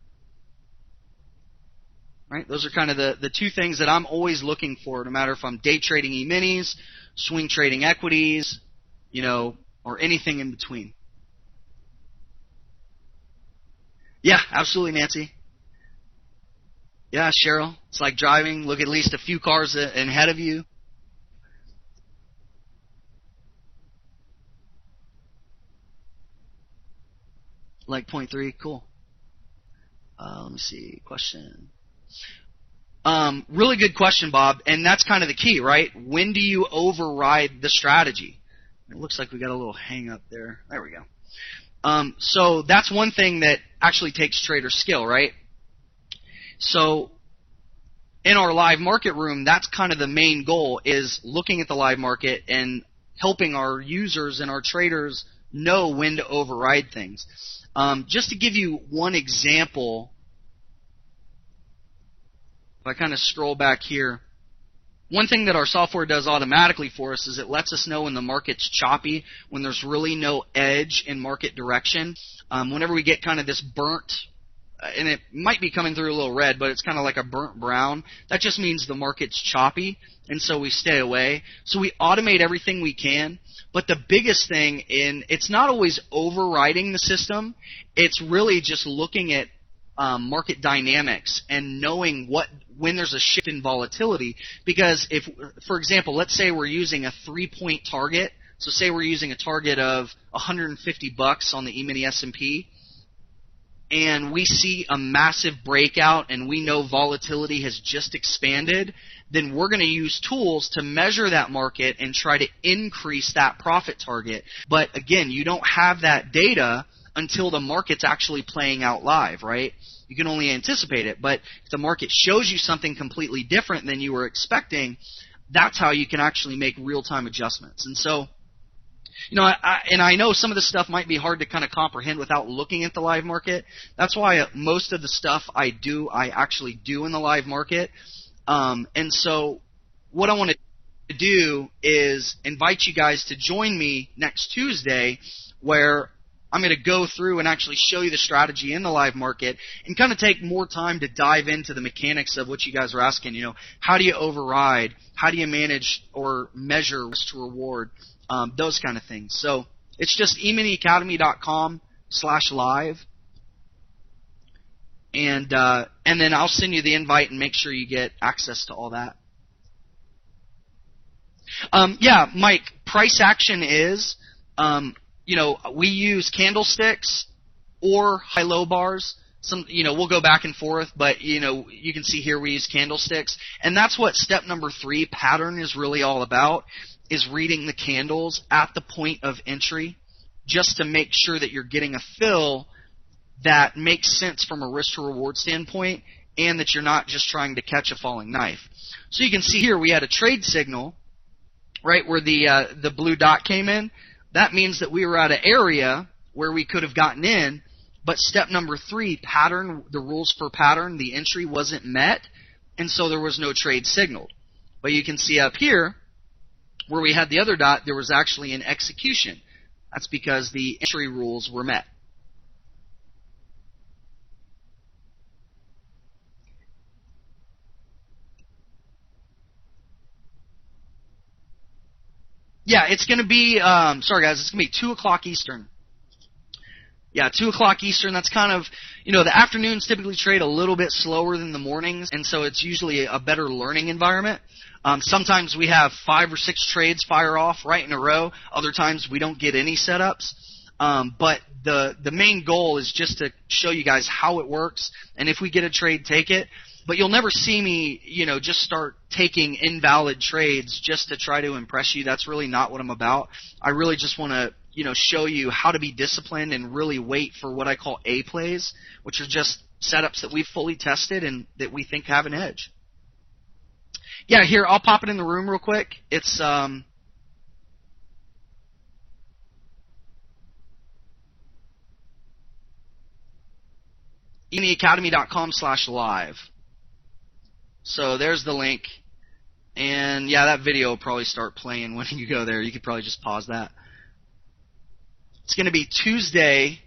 Right? Those are kind of the 2 things that I'm always looking for, no matter if I'm day trading E-minis, swing trading equities, or anything in between. Yeah, absolutely, Nancy. Yeah, Cheryl. It's like driving. Look at least a few cars ahead of you. Like 0.3, cool. Let me see, question. Really good question, Bob, and that's kind of the key, right? When do you override the strategy? It looks like we got a little hang up there. There we go. So that's one thing that actually takes trader skill, right? So in our live market room, that's kind of the main goal, is looking at the live market and helping our users and our traders know when to override things. Just to give you one example, if I kind of scroll back here, one thing that our software does automatically for us is it lets us know when the market's choppy, when there's really no edge in market direction. Whenever we get kind of this burnt, and it might be coming through a little red, but it's kind of like a burnt brown, that just means the market's choppy, and so we stay away. So we automate everything we can. But the biggest thing it's not always overriding the system. It's really just looking at market dynamics and knowing when there's a shift in volatility. Because if, for example, let's say we're using a 3-point target. So say we're using a target of $150 on the E-mini S&P, and we see a massive breakout and we know volatility has just expanded, then we're going to use tools to measure that market and try to increase that profit target. But again, you don't have that data until the market's actually playing out live, right? You can only anticipate it. But if the market shows you something completely different than you were expecting, that's how you can actually make real-time adjustments. And so, I know some of this stuff might be hard to kind of comprehend without looking at the live market. That's why most of the stuff I actually do in the live market. And so what I want to do is invite you guys to join me next Tuesday, where I'm going to go through and actually show you the strategy in the live market and kind of take more time to dive into the mechanics of what you guys are asking. How do you override? How do you manage or measure risk to reward? Those kind of things. So it's just eminiacademy.com/live. And then I'll send you the invite and make sure you get access to all that. Mike, price action is, we use candlesticks or high-low bars. We'll go back and forth, but, you can see here we use candlesticks. And that's what step number 3, pattern, is really all about, is reading the candles at the point of entry just to make sure that you're getting a fill that makes sense from a risk to reward standpoint and that you're not just trying to catch a falling knife. So you can see here we had a trade signal, right, where the blue dot came in. That means that we were at an area where we could have gotten in, but step number 3, pattern, the rules for pattern, the entry wasn't met, and so there was no trade signaled. But you can see up here where we had the other dot, there was actually an execution. That's because the entry rules were met. Yeah, it's going to be, sorry guys, it's going to be 2 o'clock Eastern. Yeah, 2 o'clock Eastern, that's kind of, the afternoons typically trade a little bit slower than the mornings, and so it's usually a better learning environment. Sometimes we have 5 or 6 trades fire off right in a row. Other times we don't get any setups. But the main goal is just to show you guys how it works, and if we get a trade, take it. But you'll never see me, just start taking invalid trades just to try to impress you. That's really not what I'm about. I really just want to, show you how to be disciplined and really wait for what I call A plays, which are just setups that we've fully tested and that we think have an edge. Yeah, here, I'll pop it in the room real quick. It's eminiacademy.com/live. So there's the link. And yeah, that video will probably start playing when you go there. You could probably just pause that. It's going to be Tuesday.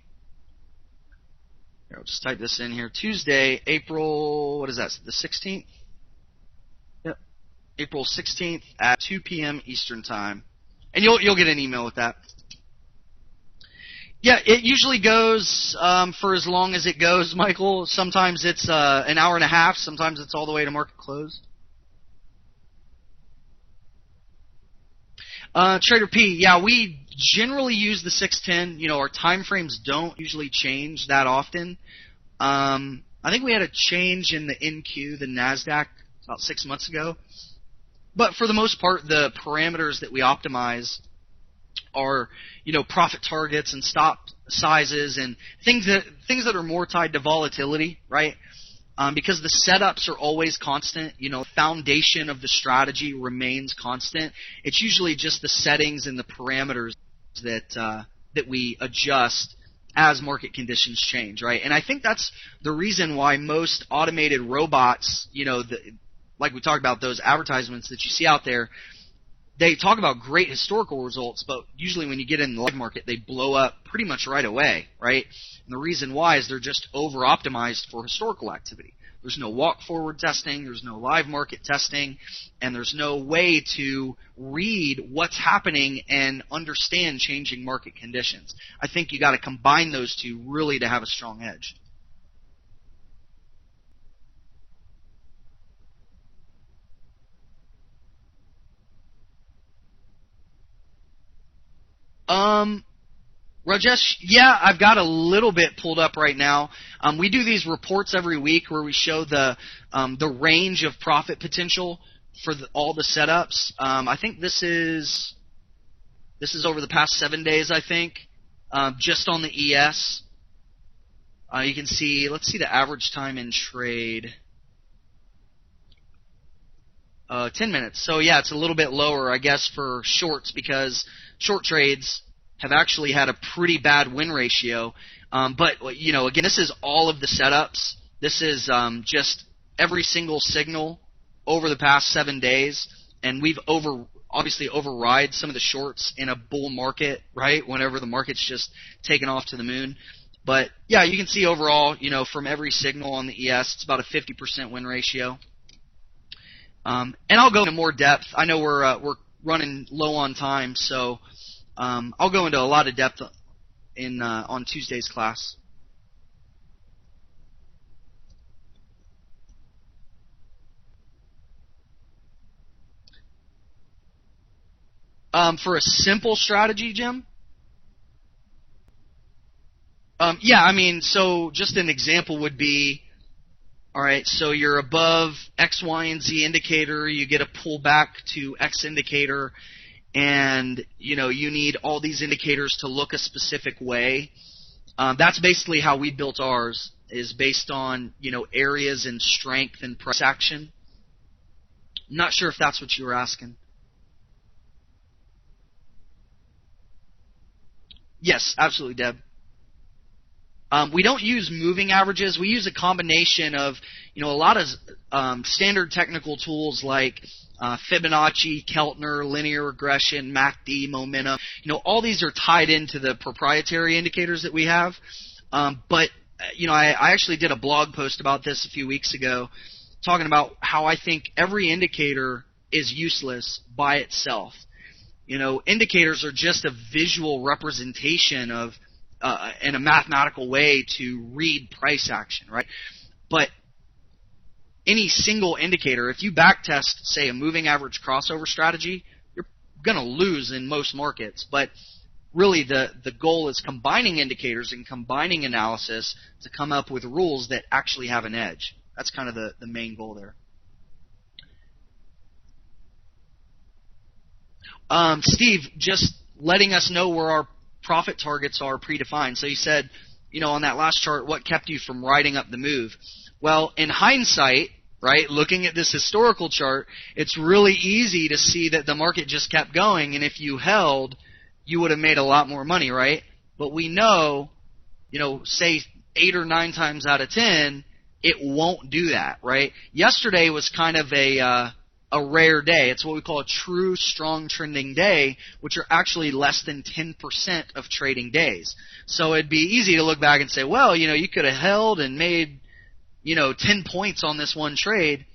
Here, I'll just type this in here. Tuesday, April, what is that, the 16th? Yep. April 16th at 2 p.m. Eastern Time. And you'll get an email with that. Yeah, it usually goes for as long as it goes, Michael. Sometimes it's an hour and a half. Sometimes it's all the way to market close. Trader P, yeah, we generally use the 610. Our time frames don't usually change that often. I think we had a change in the NQ, the NASDAQ, about 6 months ago. But for the most part, the parameters that we optimize are, profit targets and stop sizes and things that are more tied to volatility, right? Because the setups are always constant, foundation of the strategy remains constant. It's usually just the settings and the parameters that we adjust as market conditions change, right? And I think that's the reason why most automated robots, like we talked about those advertisements that you see out there, they talk about great historical results, but usually when you get in the live market, they blow up pretty much right away, right? And the reason why is they're just over-optimized for historical activity. There's no walk-forward testing, there's no live market testing, and there's no way to read what's happening and understand changing market conditions. I think you got to combine those two really to have a strong edge. Rajesh, yeah, I've got a little bit pulled up right now. We do these reports every week where we show the range of profit potential for all the setups. I think this is over the past 7 days, I think, just on the ES. You can see, let's see the average time in trade. 10 minutes. So yeah, it's a little bit lower, I guess, for shorts because short trades have actually had a pretty bad win ratio. But again, this is all of the setups. This is just every single signal over the past 7 days, and we've obviously override some of the shorts in a bull market, right? Whenever the market's just taken off to the moon. But yeah, you can see overall, from every signal on the ES, it's about a 50% win ratio. And I'll go into more depth. I know we're running low on time, so I'll go into a lot of depth on Tuesday's class. For a simple strategy, Jim? Yeah, I mean, so just an example would be, all right, so you're above X, Y, and Z indicator, you get a pullback to X indicator, and, you need all these indicators to look a specific way. That's basically how we built ours, is based on, areas and strength and price action. I'm not sure if that's what you were asking. Yes, absolutely, Deb. We don't use moving averages. We use a combination of, a lot of standard technical tools like Fibonacci, Keltner, linear regression, MACD, momentum. All these are tied into the proprietary indicators that we have. But I actually did a blog post about this a few weeks ago, talking about how I think every indicator is useless by itself. Indicators are just a visual representation of in a mathematical way to read price action, right? But any single indicator, if you backtest, say, a moving average crossover strategy, you're going to lose in most markets. But really the goal is combining indicators and combining analysis to come up with rules that actually have an edge. That's kind of the main goal there. Steve, just letting us know where our profit targets are predefined. So you said, on that last chart, what kept you from riding up the move? Well, in hindsight, right, looking at this historical chart, it's really easy to see that the market just kept going, and if you held, you would have made a lot more money, right? But we know, say 8 or 9 times out of 10, it won't do that, right? Yesterday was kind of a rare day. It's what we call a true strong trending day, which are actually less than 10% of trading days. So it'd be easy to look back and say, well, you could have held and made, 10 points on this one trade.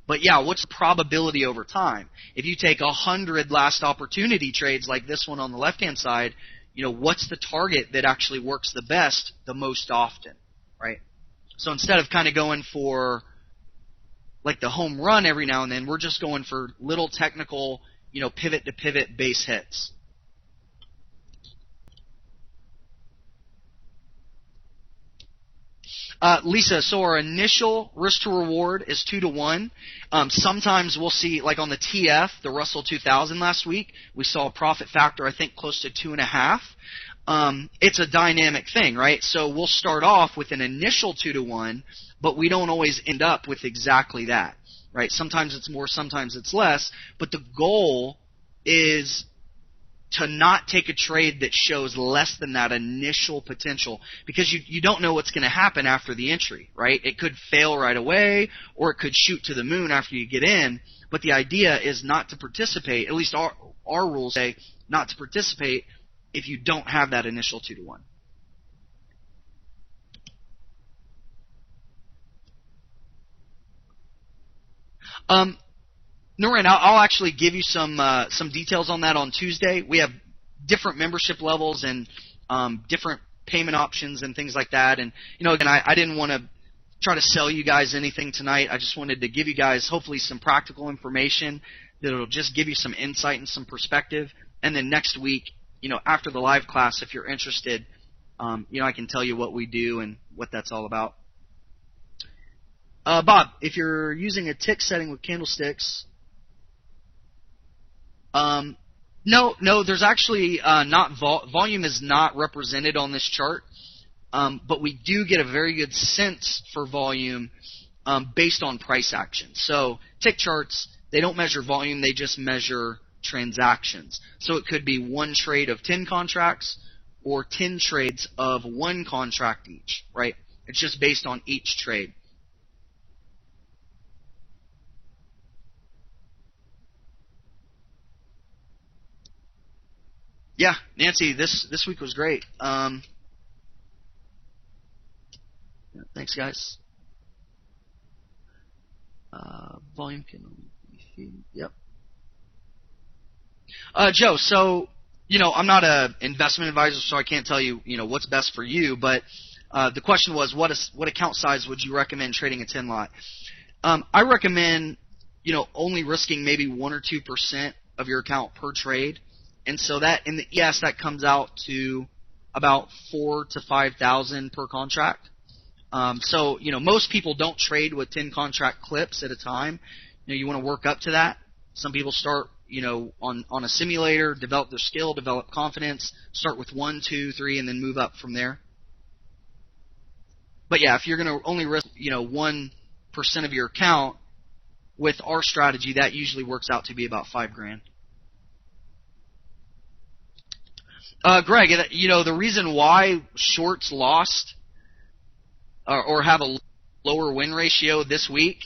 But yeah, what's the probability over time? If you take 100 last opportunity trades like this one on the left-hand side, what's the target that actually works the best the most often, right? So instead of kind of going for like the home run every now and then, we're just going for little technical, pivot to pivot base hits. Lisa, so our initial risk to reward is 2 to 1. Sometimes we'll see, like on the TF, the Russell 2000 last week, we saw a profit factor, I think, close to 2.5. It's a dynamic thing, right? So we'll start off with an initial 2 to 1, but we don't always end up with exactly that, right? Sometimes it's more, sometimes it's less, but the goal is to not take a trade that shows less than that initial potential, because you don't know what's going to happen after the entry, right? It could fail right away, or it could shoot to the moon after you get in, but the idea is not to participate, at least our rules say not to participate if you don't have that initial 2 to 1. Noreen, I'll actually give you some details on that on Tuesday. We have different membership levels and different payment options and things like that. And again, I didn't want to try to sell you guys anything tonight. I just wanted to give you guys hopefully some practical information that'll just give you some insight and some perspective. And then next week, after the live class, if you're interested, I can tell you what we do and what that's all about. Bob, if you're using a tick setting with candlesticks, no, there's actually not volume is not represented on this chart, but we do get a very good sense for volume based on price action. So tick charts they don't measure volume, they just measure transactions. So it could be one trade of 10 contracts or 10 trades of one contract each, right? It's just based on each trade. Yeah, Nancy, this week was great. Thanks, guys. Volume can only. Yep. Joe, so, I'm not an investment advisor, so I can't tell you, what's best for you, but the question was, what account size would you recommend trading a 10 lot? I recommend, only risking maybe 1 or 2% of your account per trade. And so that, in the ES, that comes out to about 4,000 to 5,000 per contract. So, most people don't trade with 10 contract clips at a time. You want to work up to that. Some people start, on a simulator, develop their skill, develop confidence, start with 1, 2, 3, and then move up from there. But yeah, if you're going to only risk, 1% of your account, with our strategy, that usually works out to be about $5,000. Greg, the reason why shorts lost or have a lower win ratio this week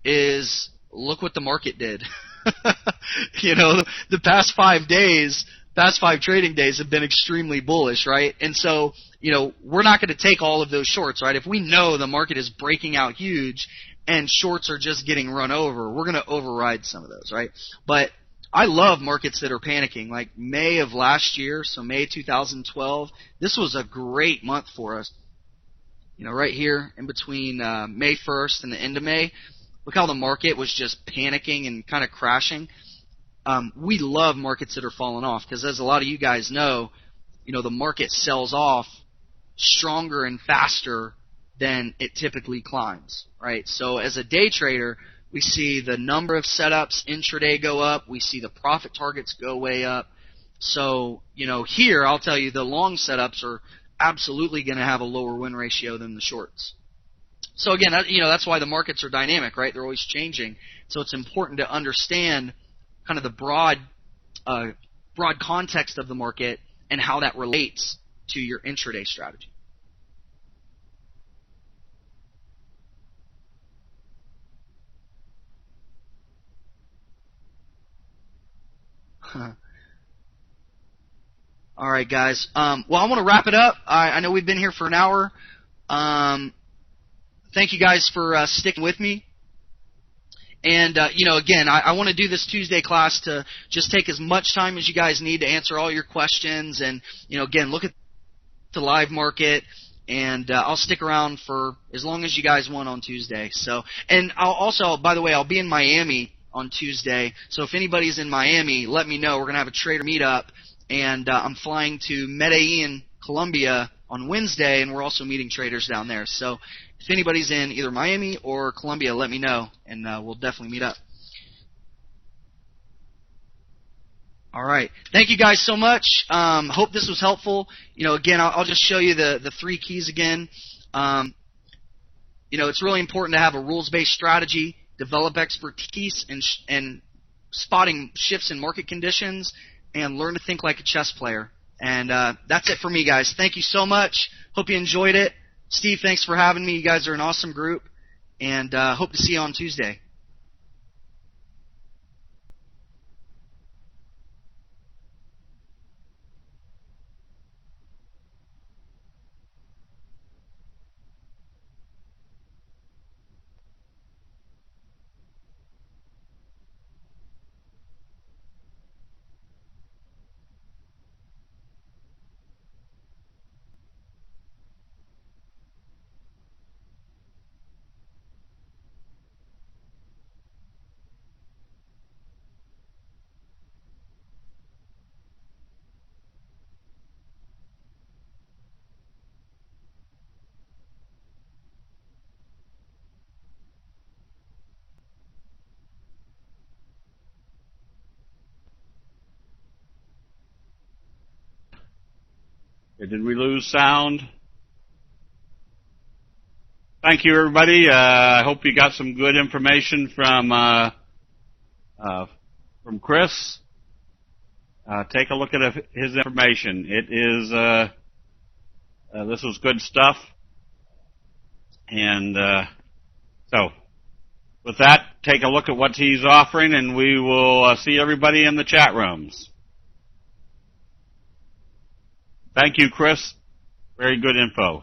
is look what the market did. The past 5 trading days have been extremely bullish, right? And so, we're not going to take all of those shorts, right? If we know the market is breaking out huge and shorts are just getting run over, we're going to override some of those, right? But I love markets that are panicking. Like May of last year, so May 2012, this was a great month for us. Right here in between May 1st and the end of May, look how the market was just panicking and kind of crashing. We love markets that are falling off because, as a lot of you guys know, the market sells off stronger and faster than it typically climbs, right? So as a day trader, we see the number of setups intraday go up. We see the profit targets go way up. So, here I'll tell you the long setups are absolutely going to have a lower win ratio than the shorts. So again, that's why the markets are dynamic, right? They're always changing. So it's important to understand kind of the broad context of the market and how that relates to your intraday strategy. All right, guys. Well, I want to wrap it up. I know we've been here for an hour. Thank you guys for sticking with me. And, again, I want to do this Tuesday class to just take as much time as you guys need to answer all your questions. And, again, look at the live market. And I'll stick around for as long as you guys want on Tuesday. So, and I'll also, by the way, I'll be in Miami on Tuesday. So if anybody's in Miami, let me know. We're going to have a trader meetup. And I'm flying to Medellin, Colombia on Wednesday, and we're also meeting traders down there. So if anybody's in either Miami or Colombia, let me know, and we'll definitely meet up. All right. Thank you guys so much. Hope this was helpful. Again, I'll just show you the 3 keys again. It's really important to have a rules-based strategy, develop expertise in spotting shifts in market conditions, and learn to think like a chess player. And that's it for me, guys. Thank you so much. Hope you enjoyed it. Steve, thanks for having me. You guys are an awesome group. And hope to see you on Tuesday. Did we lose sound? Thank you, everybody. I hope you got some good information from from Chris. Take a look at his information. It is this was good stuff. And so, with that, take a look at what he's offering, and we will see everybody in the chat rooms. Thank you, Chris. Very good info.